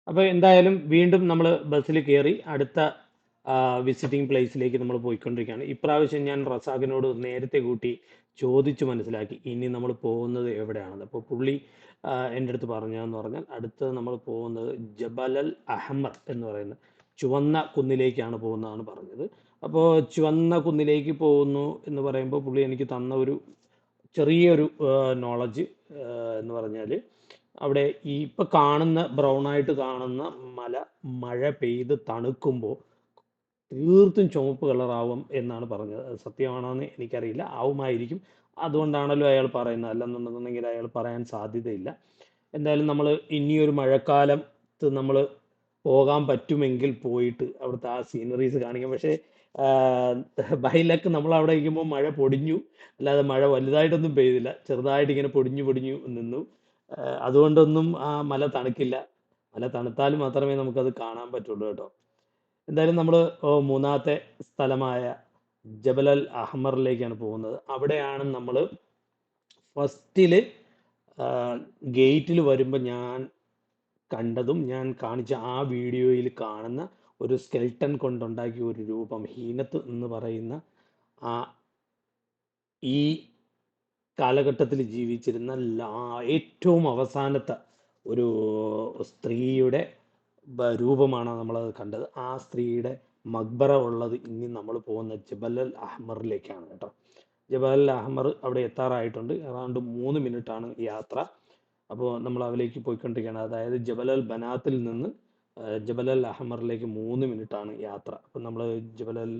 അപ്പോൾ എന്തായാലും വീണ്ടും നമ്മൾ ബസ്സിൽ കയറി അടുത്ത വിസിറ്റിംഗ് പ്ലേസിലേക്ക് നമ്മൾ പോയിക്കൊണ്ടിരിക്കുകയാണ്. ഇപ്രാവശ്യം ഞാൻ റസാഖിനോട് നേരത്തെ കൂട്ടി ചോദിച്ചു മനസ്സിലാക്കി ഇനി നമ്മൾ പോകുന്നത് എവിടെയാണെന്ന്. അപ്പോൾ പുള്ളി എൻ്റെ അടുത്ത് പറഞ്ഞതെന്ന് പറഞ്ഞാൽ അടുത്ത് നമ്മൾ പോകുന്നത് ജബലൽ അഹ്മർ എന്ന് പറയുന്ന ചുവന്ന കുന്നിലേക്കാണ് പോകുന്നതാണ് പറഞ്ഞത്. അപ്പോൾ ചുവന്ന കുന്നിലേക്ക് പോകുന്നു എന്ന് പറയുമ്പോൾ പുള്ളി എനിക്ക് തന്ന ഒരു ചെറിയൊരു നോളജ് എന്ന് പറഞ്ഞാൽ അവിടെ ഈ ഇപ്പം കാണുന്ന ബ്രൗൺ ആയിട്ട് കാണുന്ന മല മഴ പെയ്ത് തണുക്കുമ്പോൾ തീർത്തും ചുവപ്പ് കളറാവും എന്നാണ് പറഞ്ഞത്. അത് സത്യമാണോ എന്ന് എനിക്കറിയില്ല, ആവുമായിരിക്കും. അതുകൊണ്ടാണല്ലോ അയാൾ പറയുന്നത്, അല്ലെന്നുണ്ടെന്നുണ്ടെങ്കിൽ അയാൾ പറയാൻ സാധ്യതയില്ല. എന്തായാലും നമ്മൾ ഇനിയൊരു മഴക്കാലത്ത് നമ്മൾ പോകാൻ പറ്റുമെങ്കിൽ പോയിട്ട് അവിടുത്തെ ആ സീനറീസ് കാണിക്കാം. പക്ഷേ ബൈലക്ക് നമ്മൾ അവിടെ ഇരിക്കുമ്പോൾ മഴ പൊടിഞ്ഞു, അല്ലാതെ മഴ വലുതായിട്ടൊന്നും പെയ്തില്ല, ചെറുതായിട്ട് ഇങ്ങനെ പൊടിഞ്ഞു പൊടിഞ്ഞു നിന്നു. അതുകൊണ്ടൊന്നും ആ മല തണുക്കില്ല. മല തണുത്താൽ മാത്രമേ നമുക്കത് കാണാൻ പറ്റുള്ളൂ കേട്ടോ. എന്തായാലും നമ്മൾ മൂന്നാമത്തെ സ്ഥലമായ ജബലൽ അഹ്മറിലേക്കാണ് പോകുന്നത്. അവിടെയാണ് നമ്മൾ ഫസ്റ്റിൽ ഗേറ്റിൽ വരുമ്പോൾ ഞാൻ കണ്ടതും ഞാൻ കാണിച്ച ആ വീഡിയോയിൽ കാണുന്ന ഒരു സ്കെൽട്ടൻ കൊണ്ടുണ്ടാക്കിയ ഒരു രൂപം, ഹീനത്ത് എന്ന് പറയുന്ന ആ ഈ കാലഘട്ടത്തിൽ ജീവിച്ചിരുന്ന ഏറ്റവും അവസാനത്തെ ഒരു സ്ത്രീയുടെ രൂപമാണ് നമ്മളത് കണ്ടത്. ആ സ്ത്രീയുടെ മക്ബറ ഉള്ളത് ഇനി നമ്മൾ പോകുന്ന ജബലൽ അഹ്മറിലേക്കാണ് കേട്ടോ. ജബലൽ അഹ്മർ അവിടെ എത്താറായിട്ടുണ്ട്. ഏതാണ്ട് 3 മിനിറ്റാണ് യാത്ര. അപ്പോൾ നമ്മൾ അതിലേക്ക് പോയിക്കൊണ്ടിരിക്കുകയാണ്. അതായത് ജബലൽ ബനാത്തിൽ നിന്ന് ജബലൽ അഹ്മറിലേക്ക് 3 മിനിറ്റാണ് യാത്ര. അപ്പം നമ്മൾ ജബലൽ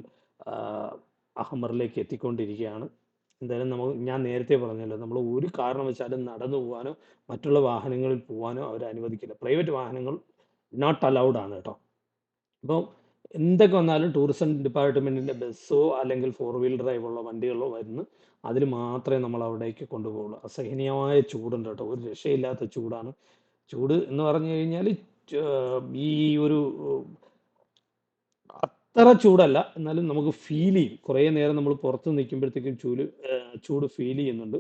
അഹ്മറിലേക്ക് എത്തിക്കൊണ്ടിരിക്കുകയാണ്. എന്തായാലും ഞാൻ നേരത്തെ പറഞ്ഞല്ലോ, നമ്മൾ ഒരു കാരണവശാലും നടന്നു പോകാനോ മറ്റുള്ള വാഹനങ്ങളിൽ പോകാനോ അവർ അനുവദിക്കില്ല. പ്രൈവറ്റ് വാഹനങ്ങൾ നോട്ട് അലൗഡ് ആണ് കേട്ടോ. അപ്പോൾ എന്തൊക്കെ വന്നാലും ടൂറിസം ഡിപ്പാർട്ട്മെൻറ്റിൻ്റെ ബസ്സോ അല്ലെങ്കിൽ 4 വീലർ ഡ്രൈവുള്ള വണ്ടികളോ വരുന്നു, അതിൽ മാത്രമേ നമ്മൾ അവിടേക്ക് കൊണ്ടുപോകുള്ളൂ. അസഹനീയമായ ചൂടുണ്ട് കേട്ടോ, ഒരു രക്ഷയില്ലാത്ത ചൂടാണ്. ചൂട് എന്ന് പറഞ്ഞു കഴിഞ്ഞാൽ ഈ ഒരു അത്ര ചൂടല്ല, എന്നാലും നമുക്ക് ഫീൽ ചെയ്യും. കുറേ നേരം നമ്മൾ പുറത്ത് നിൽക്കുമ്പോഴത്തേക്കും ചൂട് ഫീൽ ചെയ്യുന്നുണ്ട്.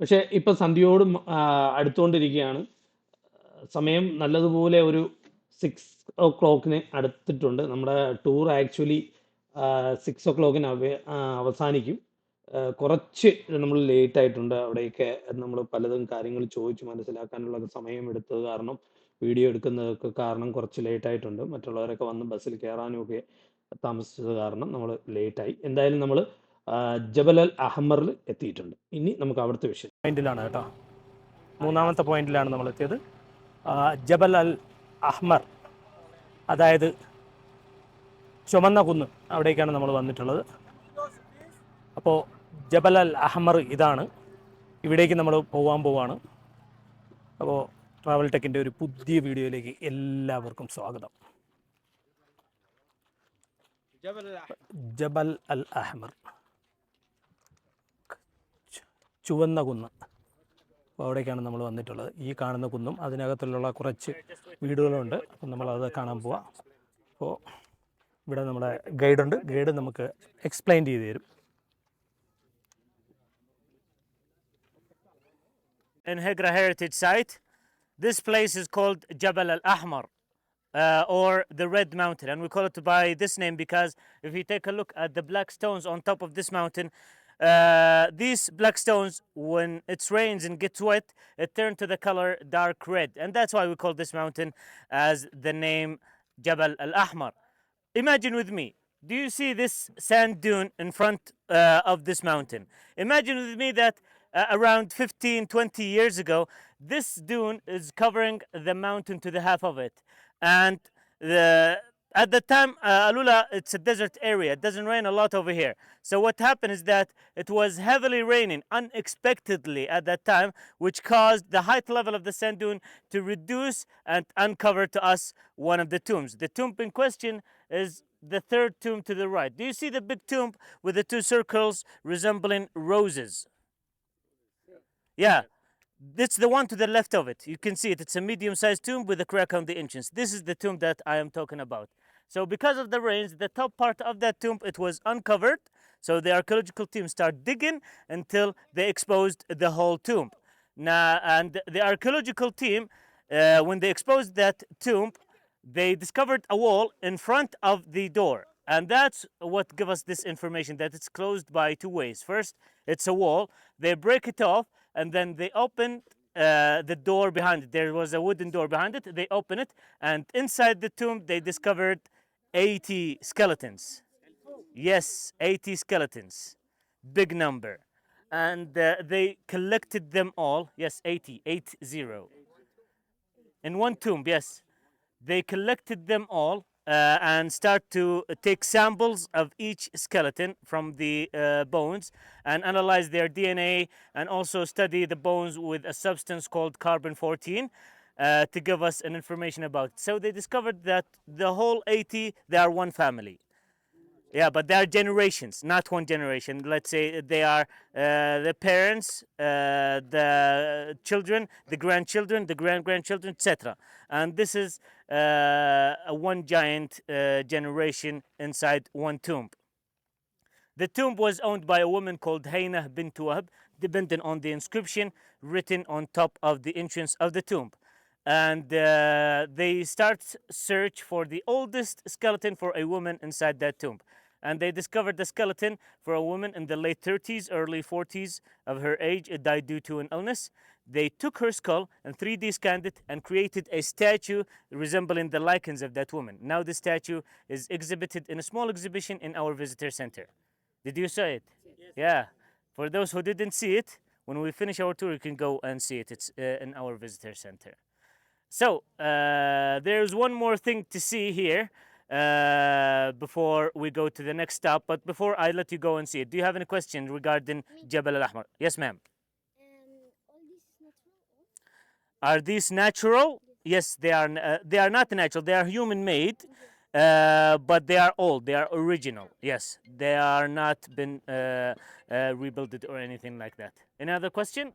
പക്ഷേ ഇപ്പം സന്ധ്യയോടും അടുത്തുകൊണ്ടിരിക്കുകയാണ്. സമയം നല്ലതുപോലെ ഒരു 6 o'clock അടുത്തിട്ടുണ്ട്. നമ്മുടെ ടൂർ ആക്ച്വലി 6 o'clock അവസാനിക്കും. കുറച്ച് നമ്മൾ ലേറ്റ് ആയിട്ടുണ്ട്. അവിടെയൊക്കെ നമ്മൾ പലതും കാര്യങ്ങൾ ചോദിച്ച് മനസ്സിലാക്കാനുള്ള സമയം എടുത്തത് കാരണം, വീഡിയോ എടുക്കുന്നതൊക്കെ കാരണം കുറച്ച് ലേറ്റ് ആയിട്ടുണ്ട്. മറ്റുള്ളവരൊക്കെ വന്ന് ബസ്സിൽ കയറാനും ഒക്കെ താമസിച്ചത് കാരണം നമ്മൾ ലേറ്റായി. എന്തായാലും നമ്മൾ ജബലൽ അഹ്മറിൽ എത്തിയിട്ടുണ്ട്. ഇനി നമുക്ക് അവിടുത്തെ വിഷയം പോയിന്റിലാണ് കേട്ടോ. മൂന്നാമത്തെ പോയിന്റിലാണ് നമ്മൾ എത്തിയത്. ജബൽ അൽ അഹ്മർ, അതായത് ചുമന്ന കുന്ന്, അവിടേക്കാണ് നമ്മൾ വന്നിട്ടുള്ളത്. അപ്പോൾ ജബൽ അൽ അഹ്മർ ഇതാണ്. ഇവിടേക്ക് നമ്മൾ പോകാൻ പോവാണ്. അപ്പോൾ ട്രാവൽ ടെക്കിൻ്റെ ഒരു പുതിയ വീഡിയോയിലേക്ക് എല്ലാവർക്കും സ്വാഗതം. ജബൽ അൽ അഹ്മർ, ചുവന്ന കുന്ന്. അപ്പോൾ അവിടേക്കാണ് നമ്മൾ വന്നിട്ടുള്ളത്. ഈ കാണുന്ന കുന്നും അതിനകത്തുള്ള കുറച്ച് വീടുകളുണ്ട്. അപ്പം നമ്മളത് കാണാൻ പോവാം. അപ്പോൾ ഇവിടെ നമ്മുടെ ഗൈഡുണ്ട്. ഗൈഡ് നമുക്ക് എക്സ്പ്ലെയിൻ ചെയ്ത് തരും. In Hegra Heritage Site, this place is called Jabal al-Ahmar, or the Red Mountain, and we call it by this name because if you take a look at the black stones on top of this mountain, these black stones, when it rains and gets wet, it turn to the color dark red, and that's why we call this mountain as the name Jabal al-Ahmar. Imagine with me, do you see this sand dune in front of this mountain? Imagine with me that around 15-20 years ago, this dune is covering the mountain to the half of it, and at the time, Alula, it's a desert area. It doesn't rain a lot over here. So what happened is that it was heavily raining unexpectedly at that time, which caused the height level of the sand dune to reduce and uncover to us one of the tombs. The tomb in question is the third tomb to the right. Do you see the big tomb with the 2 circles resembling roses? Yeah. It's the one to the left of it. You can see it. It's a medium-sized tomb with a crack on the entrance. This is the tomb that I am talking about. So because of the rains, the top part of that tomb, it was uncovered. So the archaeological team started digging until they exposed the whole tomb. Now, and the archaeological team when they exposed that tomb, they discovered a wall in front of the door. And that's what gives us this information, that it's closed by two ways. First, it's a wall. They break it off, and then they open the door behind it. There was a wooden door behind it. They open it, and inside the tomb, they discovered 80 skeletons. Yes, 80 skeletons. Big number. And they collected them all. Yes, 80, 80. In one tomb, yes. They collected them all and start to take samples of each skeleton from the bones and analyze their DNA, and also study the bones with a substance called carbon-14 to give us an information about it. So they discovered that the whole 80, they are one family. Yeah, but they are generations, not one generation. Let's say they are the parents, the children, the grandchildren, the grandchildren, etc. And this is a one giant generation inside one tomb. The tomb was owned by a woman called Hayna bint Wahb, depending on the inscription written on top of the entrance of the tomb. And they start search for the oldest skeleton for a woman inside that tomb. And they discovered the skeleton for a woman in the late 30s, early 40s of her age. It died due to an illness. They took her skull and 3D scanned it and created a statue resembling the lichens of that woman. Now the statue is exhibited in a small exhibition in our visitor center. Did you see it? Yes. Yeah. For those who didn't see it, when we finish our tour, you can go and see it. It's in our visitor center. So there's one more thing to see here before we go to the next stop. But before I let you go and see it, do you have any questions regarding Jabal al-Ahmar? Yes, ma'am. All these natural? Are these natural? Yes, they are. They are not natural. They are human-made, but they are old. They are original. Yes, they are not been rebuilt or anything like that. Any other question?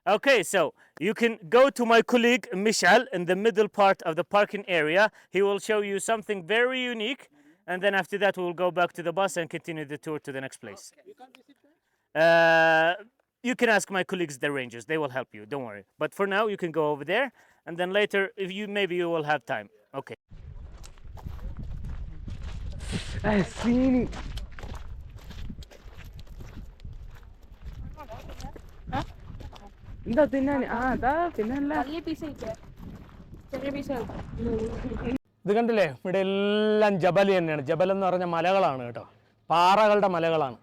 Okay, so you can go to my colleague Mishal in the middle part of the parking area. He will show you something very unique, and then after that we will go back to the bus and continue the tour to the next place. You can ask my colleagues, the rangers. They will help you. Don't worry. But for now, you can go over there, and then later, if you maybe you will have time. Okay. എന്താ തിന്നാന് ആ അതാ പിന്നല്ല വലിയ piece ഇല്ല, ചെറിയ piece. ഇത് കണ്ടില്ലേ, ഇവിടെ എല്ലാം ജബൽ തന്നെയാണ്. ജബൽ എന്ന് പറഞ്ഞ മലകളാണ് കേട്ടോ, പാറകളുടെ മലകളാണ്.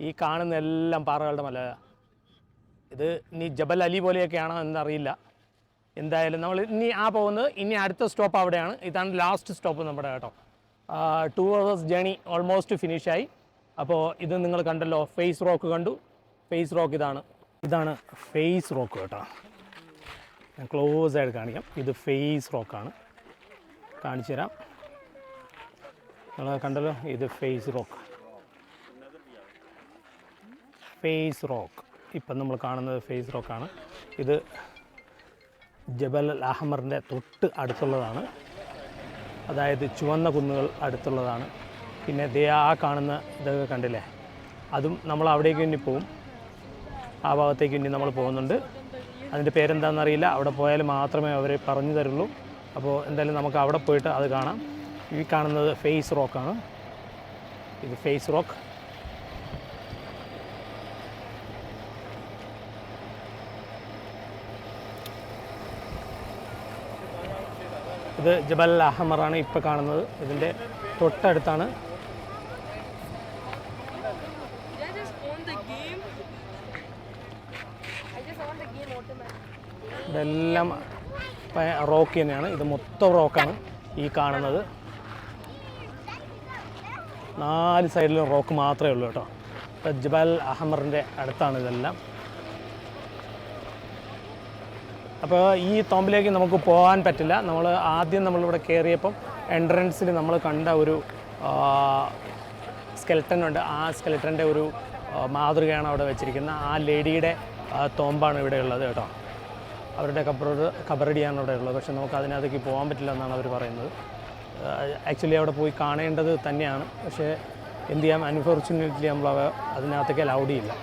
ഈ കാണുന്ന എല്ലാം പാറകളുടെ മല. ഇത് ഇനി ജബൽ അലി പോലെയൊക്കെയാണോ എന്നറിയില്ല. എന്തായാലും നമ്മൾ ഇനി പോകുന്നത് ഇനി അടുത്ത സ്റ്റോപ്പ് അവിടെയാണ്. ഇതാണ് ലാസ്റ്റ് സ്റ്റോപ്പ് നമ്മുടെ കേട്ടോ. 2 hours ജേണി ഓൾമോസ്റ്റ് ഫിനിഷായി. അപ്പോൾ ഇത് നിങ്ങൾ കണ്ടല്ലോ, ഫേസ് റോക്ക് കണ്ടു. ഫേസ് റോക്ക് ഇതാണ് ഫേസ് റോക്ക് കേട്ടോ. ഞാൻ ക്ലോസ് ആയിട്ട് കാണിക്കാം. ഇത് ഫേസ് റോക്കാണ്, കാണിച്ചു തരാം. നിങ്ങൾ കണ്ടല്ലോ, ഇത് ഫേസ് റോക്ക്. ഇപ്പം നമ്മൾ കാണുന്നത് ഫേസ് റോക്കാണ്. ഇത് ജബൽ അൽ അഹ്മറിൻ്റെ തൊട്ട് അടുത്തുള്ളതാണ്, അതായത് ചുവന്ന കുന്നുകൾ അടുത്തുള്ളതാണ്. പിന്നെ ദേ ആ കാണുന്ന ഇതൊക്കെ കണ്ടില്ലേ, അതും നമ്മൾ അവിടേക്ക് ഇനി പോവും. ആ ഭാഗത്തേക്ക് ഇനി നമ്മൾ പോകുന്നുണ്ട്. അതിൻ്റെ പേരെന്താണെന്നറിയില്ല. അവിടെ പോയാൽ മാത്രമേ അവർ പറഞ്ഞു തരുള്ളൂ. അപ്പോൾ എന്തായാലും നമുക്ക് അവിടെ പോയിട്ട് അത് കാണാം. ഈ കാണുന്നത് ഫേസ് റോക്കാണ്. ഇത് ഫേസ് റോക്ക്. ഇത് ജബൽ അൽ അഹ്മറാണ് ഇപ്പോൾ കാണുന്നത്. ഇതിൻ്റെ തൊട്ടടുത്താണ്. ഇതെല്ലാം റോക്ക് തന്നെയാണ്. ഇത് മൊത്തം റോക്കാണ് ഈ കാണുന്നത്. 4 സൈഡിലും റോക്ക് മാത്രമേ ഉള്ളൂ കേട്ടോ. ഇപ്പോൾ ജബൽ അഹ്മറിൻ്റെ അടുത്താണ് ഇതെല്ലാം. അപ്പോൾ ഈ തോമ്പിലേക്ക് നമുക്ക് പോകാൻ പറ്റില്ല. നമ്മളിവിടെ കയറിയപ്പം എൻട്രൻസിൽ നമ്മൾ കണ്ട ഒരു സ്കെൽട്ടൻ ഉണ്ട്. ആ സ്കെൽട്ടൻ്റെ ഒരു മാതൃകയാണ് അവിടെ വെച്ചിരിക്കുന്നത്. ആ ലേഡിയുടെ തോമ്പാണ് ഇവിടെ ഉള്ളത് കേട്ടോ. അവരുടെ ഖബറടിയാണ് അവിടെ ഉള്ളത്. പക്ഷെ നമുക്ക് അതിനകത്തേക്ക് പോകാൻ പറ്റില്ല എന്നാണ് അവർ പറയുന്നത്. ആക്ച്വലി അവിടെ പോയി കാണേണ്ടത് തന്നെയാണ്. പക്ഷേ എന്ത് ചെയ്യാം, അൺഫോർച്യുനേറ്റ്ലി നമ്മൾ അതിനകത്തേക്ക് അലൗഡ് ചെയ്യില്ല.